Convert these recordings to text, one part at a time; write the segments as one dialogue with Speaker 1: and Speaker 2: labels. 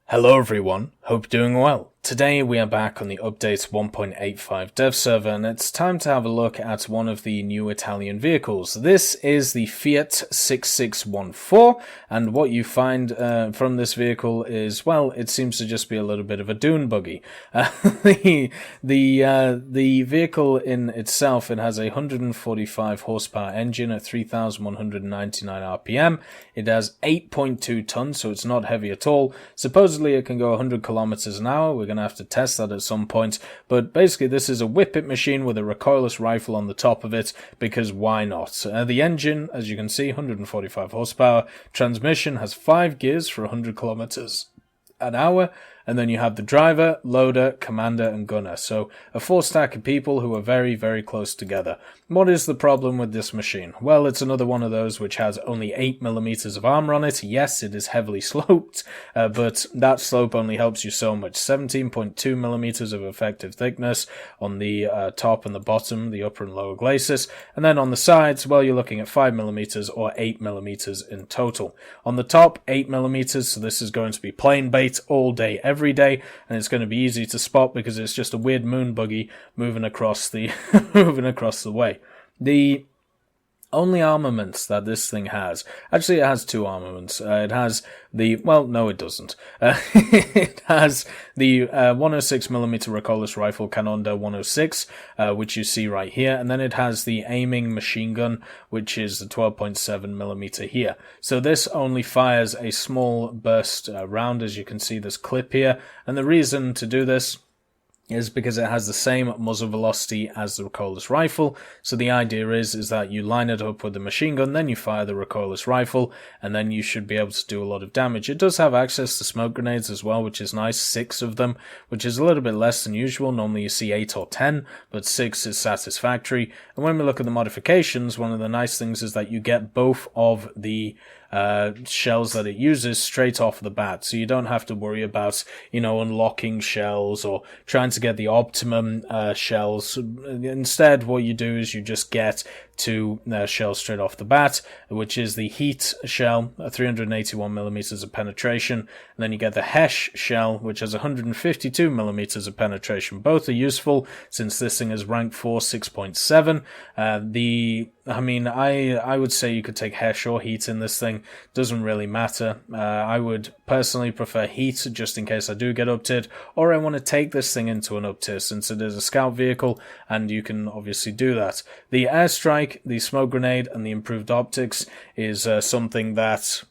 Speaker 1: Hello everyone, hope doing well. Today we are back on the update 1.85 dev server, and it's time to have a look at one of the new Italian vehicles. This is the Fiat 6614, and what you find from this vehicle is, well, it seems to just be a little bit of a dune buggy. The vehicle in itself, it has a 145 horsepower engine at 3,199 RPM. It has 8.2 tons, so it's not heavy at all. Supposedly it can go 100 kilometers an hour. We're going to have to test that at some point, but basically this is a whip-it machine with a recoilless rifle on the top of it, because why not? The engine, as you can see, 145 horsepower. Transmission has 5 gears for 100 kilometers an hour, and then you have the driver, loader, commander, and gunner. So a 4-stack of people who are very, very close together. What is the problem with this machine? Well, it's another one of those which has only 8mm of armor on it. Yes, it is heavily sloped, but that slope only helps you so much. 17.2mm of effective thickness on the top and the bottom, the upper and lower glacis. And then on the sides, well, you're looking at 5mm or 8mm in total. On the top, 8mm, so this is going to be plain bait all day, every day, and it's going to be easy to spot because it's just a weird moon buggy moving across the moving across the way. The only armaments that this thing has, actually it has 2 armaments. It has the, well, no it doesn't. It has the 106mm recoilless rifle Canonda 106, which you see right here, and then it has the aiming machine gun, which is the 12.7mm here. So this only fires a small burst round, as you can see this clip here, and the reason to do this is because it has the same muzzle velocity as the recoilless rifle. So the idea is that you line it up with the machine gun, then you fire the recoilless rifle, and then you should be able to do a lot of damage. It does have access to smoke grenades as well, which is nice, 6 of them, which is a little bit less than usual. Normally you see 8 or 10, but 6 is satisfactory. And when we look at the modifications, one of the nice things is that you get both of the shells that it uses straight off the bat, so you don't have to worry about, unlocking shells or trying to get the optimum shells. Instead, what you do is you just get 2 shells straight off the bat, which is the heat shell, 381mm of penetration, and then you get the Hesh shell, which has 152mm of penetration. Both are useful since this thing is rank 4, 6.7. I would say you could take Hesh or heat in this thing. Doesn't really matter. I would personally prefer heat just in case I do get up-tiered, or I want to take this thing into an up-tier since it is a scout vehicle, and you can obviously do that. The airstrike, the smoke grenade, and the improved optics is something that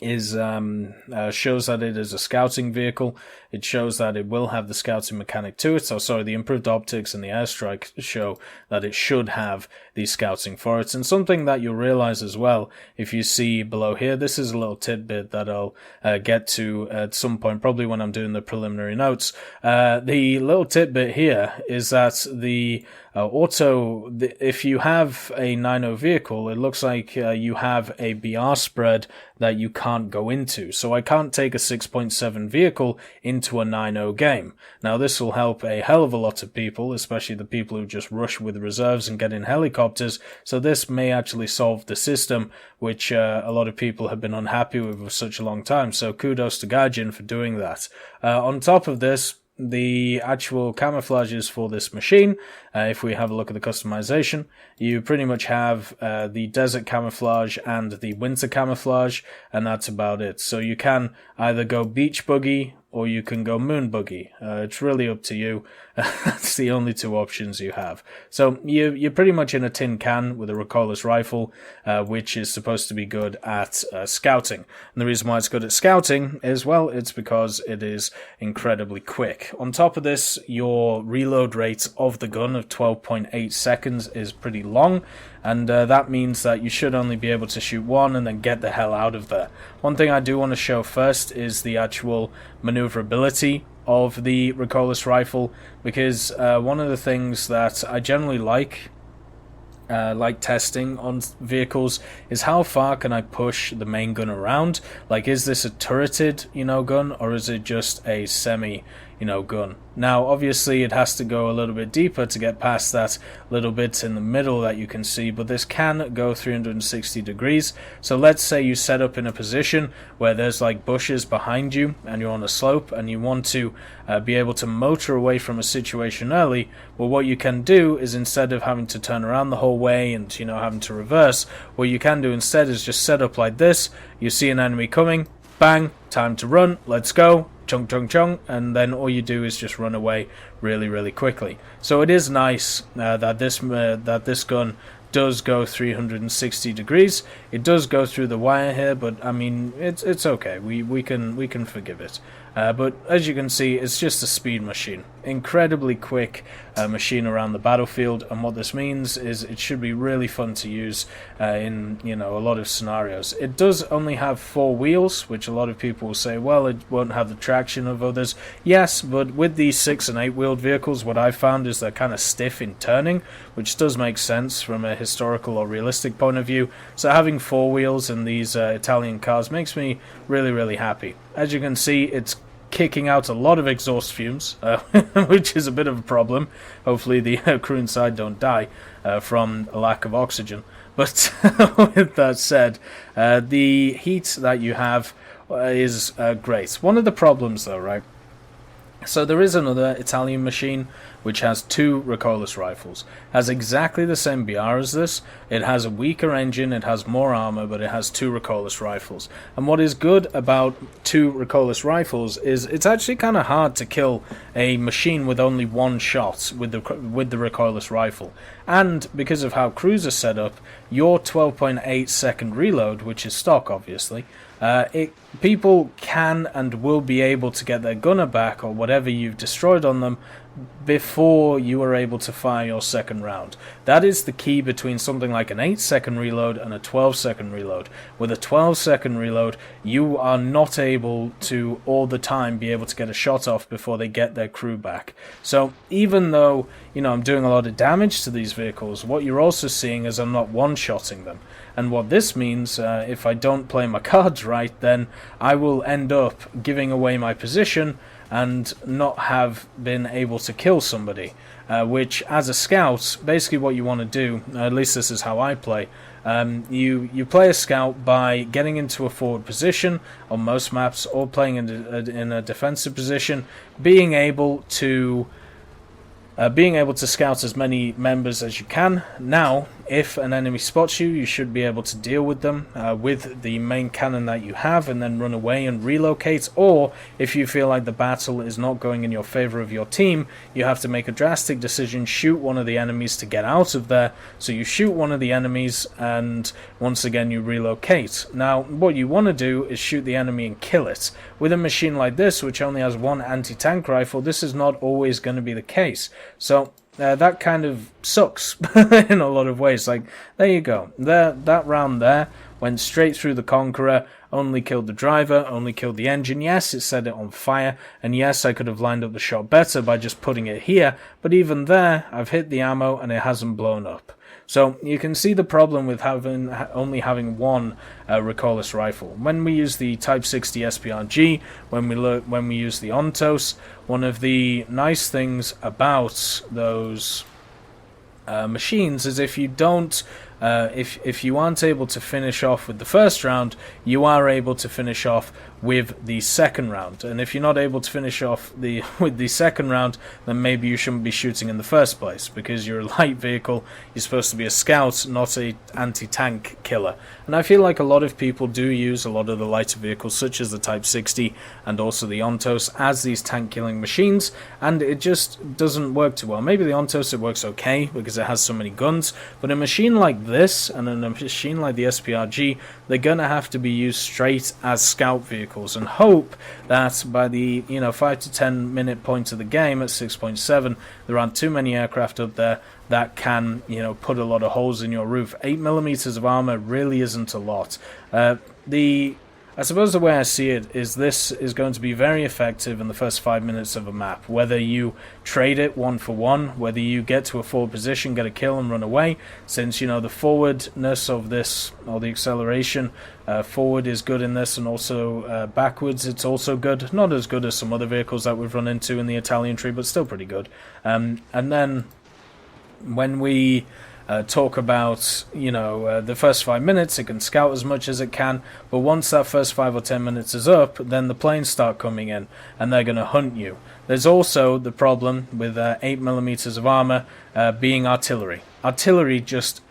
Speaker 1: shows that it is a scouting vehicle. It shows that it will have the scouting mechanic to it. So sorry, the improved optics and the airstrike show that it should have the scouting for it. And something that you'll realize as well, if you see below here, this is a little tidbit that I'll get to at some point, probably when I'm doing the preliminary notes. The little tidbit here is that the if you have a 9.0 vehicle, it looks like you have a BR spread that you can't go into. So I can't take a 6.7 vehicle into a 9.0 game. Now this will help a hell of a lot of people, especially the people who just rush with reserves and get in helicopters. So this may actually solve the system, which a lot of people have been unhappy with for such a long time. So kudos to Gaijin for doing that. On top of this, the actual camouflages for this machine, if we have a look at the customization, you pretty much have the desert camouflage and the winter camouflage, and that's about it. So you can either go beach buggy or you can go moon buggy. It's really up to you. That's the only 2 options you have. So you're pretty much in a tin can with a recoilless rifle, which is supposed to be good at scouting. And the reason why it's good at scouting is, well, it's because it is incredibly quick. On top of this, your reload rate of the gun of 12.8 seconds is pretty long, and that means that you should only be able to shoot 1 and then get the hell out of there. One thing I do want to show first is the actual maneuverability of the recoilless rifle, because one of the things that I generally like testing on vehicles is how far can I push the main gun around. Like, is this a turreted gun, or is it just a semi gun. Now, obviously, it has to go a little bit deeper to get past that little bit in the middle that you can see, but this can go 360 degrees. So let's say you set up in a position where there's like bushes behind you and you're on a slope and you want to be able to motor away from a situation early. Well, what you can do is, instead of having to turn around the whole way and having to reverse, what you can do instead is just set up like this. You see an enemy coming, bang, time to run, let's go, chung chung chung, and then all you do is just run away really, really quickly. So it is nice that this gun does go 360 degrees. It does go through the wire here, but I mean, it's okay. We can forgive it. But as you can see, it's just a speed machine. Incredibly quick machine around the battlefield, and what this means is it should be really fun to use in a lot of scenarios. It does only have 4 wheels, which a lot of people will say, well, it won't have the traction of others. Yes, but with these 6 and 8 wheeled vehicles, what I've found is they're kind of stiff in turning, which does make sense from a historical or realistic point of view. So having 4 wheels in these Italian cars makes me really, really happy. As you can see, it's kicking out a lot of exhaust fumes, which is a bit of a problem. Hopefully the crew inside don't die from a lack of oxygen. But with that said, the heat that you have is great. One of the problems though, right? So there is another Italian machine which has 2 recoilless rifles. Has exactly the same BR as this. It has a weaker engine, it has more armor, but it has 2 recoilless rifles. And what is good about 2 recoilless rifles is it's actually kind of hard to kill a machine with only 1 shot with the recoilless rifle. And because of how crews are set up, your 12.8 second reload, which is stock obviously, people can and will be able to get their gunner back or whatever you've destroyed on them before you are able to fire your second round. That is the key between something like an 8-second reload and a 12-second reload. With a 12-second reload, you are not able to all the time be able to get a shot off before they get their crew back. So even though I'm doing a lot of damage to these vehicles, what you're also seeing is I'm not one-shotting them. And what this means, if I don't play my cards right, then I will end up giving away my position and not have been able to kill somebody, which as a scout, basically what you want to do, at least this is how I play, you play a scout by getting into a forward position on most maps, or playing in a defensive position, being able to scout as many members as you can. Now, if an enemy spots you, you should be able to deal with them with the main cannon that you have and then run away and relocate. Or if you feel like the battle is not going in your favor of your team, you have to make a drastic decision, shoot one of the enemies to get out of there. So you shoot one of the enemies and once again you relocate. Now what you want to do is shoot the enemy and kill it. With a machine like this, which only has 1 anti-tank rifle, this is not always going to be the case. So that kind of sucks in a lot of ways. Like, there you go. That round there went straight through the Conqueror, only killed the driver, only killed the engine. Yes, it set it on fire, and yes, I could have lined up the shot better by just putting it here, but even there, I've hit the ammo and it hasn't blown up. So you can see the problem with only having 1 recoilless rifle. When we use the Type 60 SPRG, when we use the Ontos, one of the nice things about those machines is if you don't if you aren't able to finish off with the first round, you are able to finish off with the second round. And if you're not able to finish off with the second round, then maybe you shouldn't be shooting in the first place, because you're a light vehicle, you're supposed to be a scout, not a anti-tank killer. And I feel like a lot of people do use a lot of the lighter vehicles, such as the Type 60 and also the Ontos, as these tank killing machines, and it just doesn't work too well. Maybe the Ontos, it works okay because it has so many guns, but a machine like this and a machine like the SPRG, they're gonna have to be used straight as scout vehicles, and hope that by the 5 to 10 minute point of the game at 6.7, there aren't too many aircraft up there that can put a lot of holes in your roof. 8mm of armor really isn't a lot. The I suppose the way I see it is this is going to be very effective in the first 5 minutes of a map. Whether you trade it 1-for-1, whether you get to a forward position, get a kill and run away, since, you know, the forwardness of this, or the acceleration, forward is good in this, and also backwards it's also good. Not as good as some other vehicles that we've run into in the Italian tree, but still pretty good. And then when we talk about, you know, the first 5 minutes, it can scout as much as it can, but once that first 5 or 10 minutes is up, then the planes start coming in, and they're going to hunt you. There's also the problem with 8mm of armor being artillery. Artillery just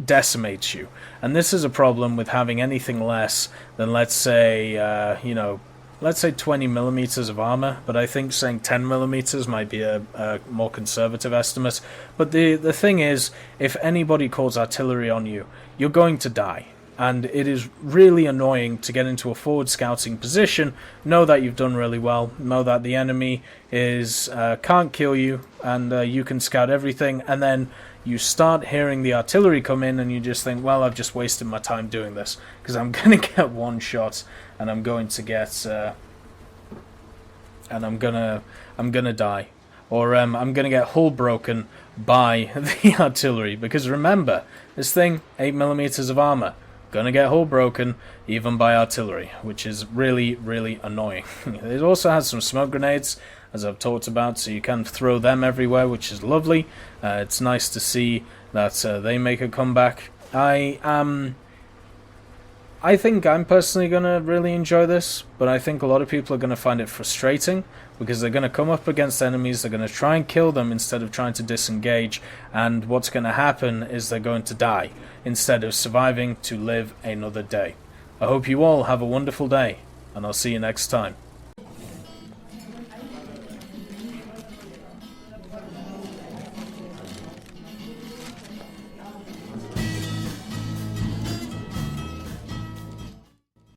Speaker 1: decimates you, and this is a problem with having anything less than, let's say, you know, let's say 20mm of armor, but I think saying 10mm might be a more conservative estimate. But the thing is, if anybody calls artillery on you, you're going to die. And it is really annoying to get into a forward scouting position, know that you've done really well, know that the enemy is can't kill you, and you can scout everything, and then you start hearing the artillery come in, and you just think, well, I've just wasted my time doing this, because I'm going to get one shot, and I'm going to get, and I'm gonna die, or I'm gonna get hull broken by the artillery, because remember, this thing, 8mm of armor, gonna get hull broken even by artillery, which is really, really annoying. It also has some smoke grenades, as I've talked about, so you can throw them everywhere, which is lovely. It's nice to see that they make a comeback. I think I'm personally going to really enjoy this, but I think a lot of people are going to find it frustrating, because they're going to come up against enemies, they're going to try and kill them instead of trying to disengage, and what's going to happen is they're going to die, instead of surviving to live another day. I hope you all have a wonderful day, and I'll see you next time.